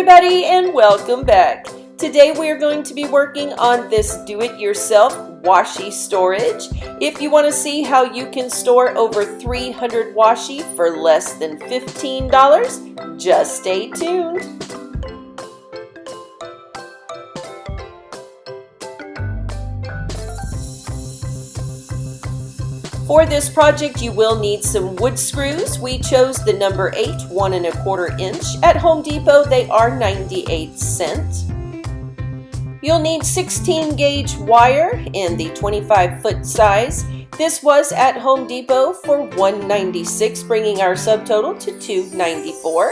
everybody, and welcome back. Today we are going to be working on this do-it-yourself washi storage. If you want to see how you can store over 300 washi for less than $15, just stay tuned. For this project, you will need some wood screws. We chose the number 8, 1 1/4 inch. At Home Depot, they are 98 cents. You'll need 16 gauge wire in the 25-foot size. This was at Home Depot for $196, bringing our subtotal to $294.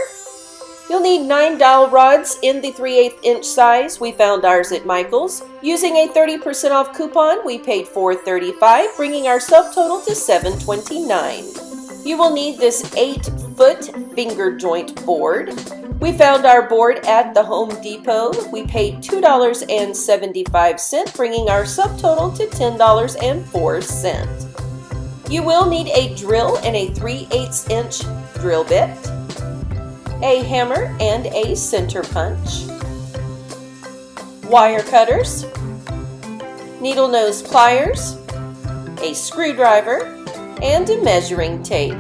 You'll need 9 dowel rods in the 3/8 inch size. We found ours at Michael's. Using a 30% off coupon, we paid $435, bringing our subtotal to $729. You will need this 8-foot finger joint board. We found our board at the Home Depot. We paid $2.75, bringing our subtotal to $10.04. You will need a drill and a 3/8 inch drill bit, a hammer and a center punch, wire cutters, needle nose pliers, a screwdriver, and a measuring tape.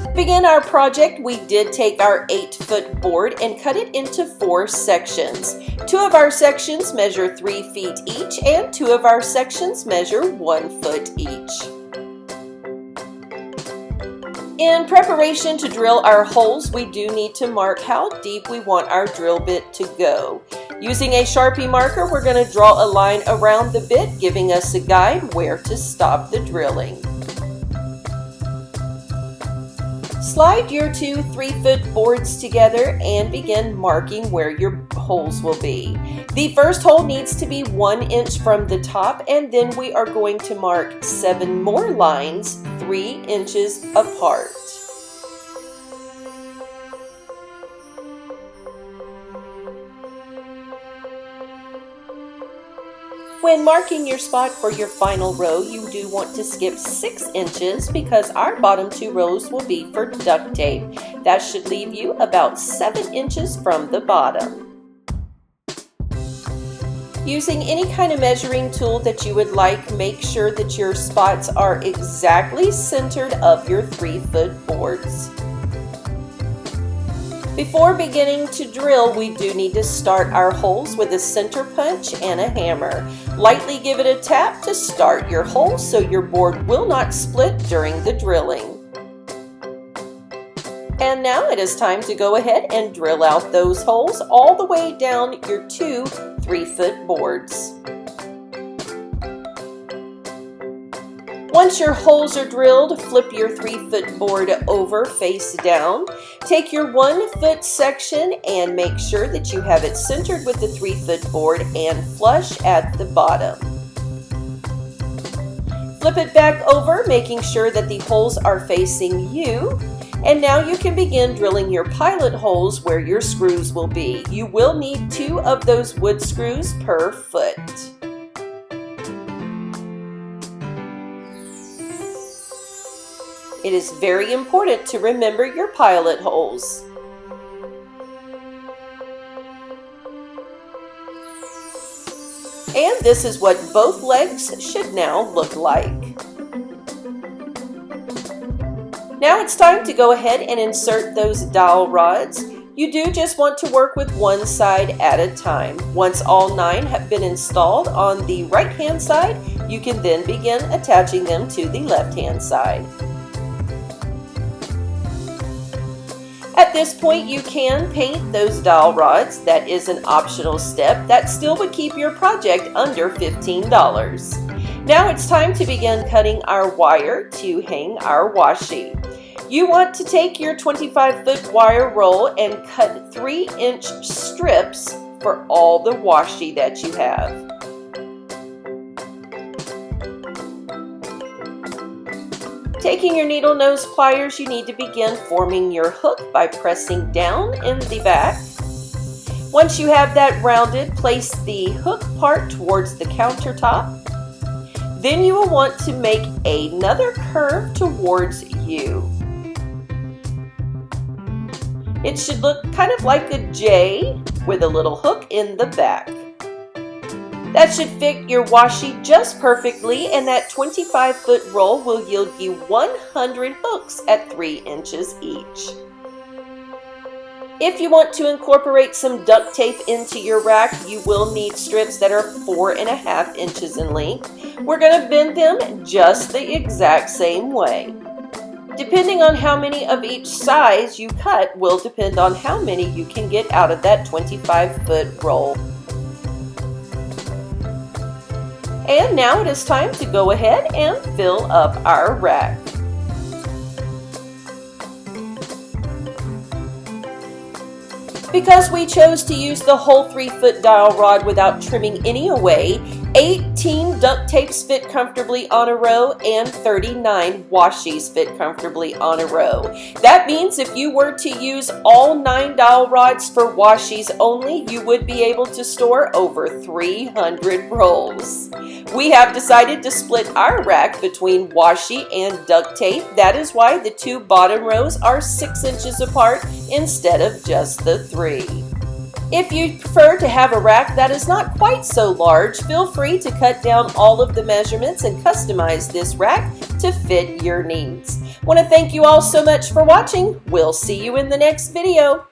To begin our project, we did take our 8-foot board and cut it into 4 sections. 2 of our sections measure 3 feet each, and 2 of our sections measure 1 foot each. In preparation to drill our holes, we do need to mark how deep we want our drill bit to go. Using a Sharpie marker, we're going to draw a line around the bit, giving us a guide where to stop the drilling. Slide your 2 3-foot boards together and begin marking where your holes will be. The first hole needs to be 1 inch from the top, and then we are going to mark 7 more lines 3 inches apart. When marking your spot for your final row, you do want to skip 6 inches because our bottom 2 rows will be for duct tape. That should leave you about 7 inches from the bottom. Using any kind of measuring tool that you would like, make sure that your spots are exactly centered of your 3-foot boards. Before beginning to drill, we do need to start our holes with a center punch and a hammer. Lightly give it a tap to start your hole so your board will not split during the drilling. And now it is time to go ahead and drill out those holes all the way down your 2 3-foot boards. Once your holes are drilled, flip your 3-foot board over face down. Take your 1-foot section and make sure that you have it centered with the 3-foot board and flush at the bottom. Flip it back over, making sure that the holes are facing you. And now you can begin drilling your pilot holes where your screws will be. You will need 2 of those wood screws per foot. It is very important to remember your pilot holes. And this is what both legs should now look like. Now it's time to go ahead and insert those dowel rods. You do just want to work with one side at a time. Once all 9 have been installed on the right-hand side, you can then begin attaching them to the left-hand side. At this point, you can paint those dowel rods. That is an optional step that still would keep your project under $15. Now it's time to begin cutting our wire to hang our washi. You want to take your 25-foot wire roll and cut 3-inch strips for all the washi that you have. Taking your needle nose pliers, you need to begin forming your hook by pressing down in the back. Once you have that rounded, place the hook part towards the countertop. Then you will want to make another curve towards you. It should look kind of like a J with a little hook in the back. That should fit your washi just perfectly, and that 25-foot roll will yield you 100 hooks at 3 inches each. If you want to incorporate some duct tape into your rack, you will need strips that are 4.5 inches in length. We're going to bend them just the exact same way. Depending on how many of each size you cut will depend on how many you can get out of that 25-foot roll. And now it is time to go ahead and fill up our rack. Because we chose to use the whole 3-foot dowel rod without trimming any away, 18 duct tapes fit comfortably on a row and 39 washies fit comfortably on a row. That means if you were to use all 9 dowel rods for washies only, you would be able to store over 300 rolls. We have decided to split our rack between washi and duct tape. That is why the 2 bottom rows are 6 inches apart instead of just the 3. If you prefer to have a rack that is not quite so large, feel free to cut down all of the measurements and customize this rack to fit your needs. I want to thank you all so much for watching. We'll see you in the next video.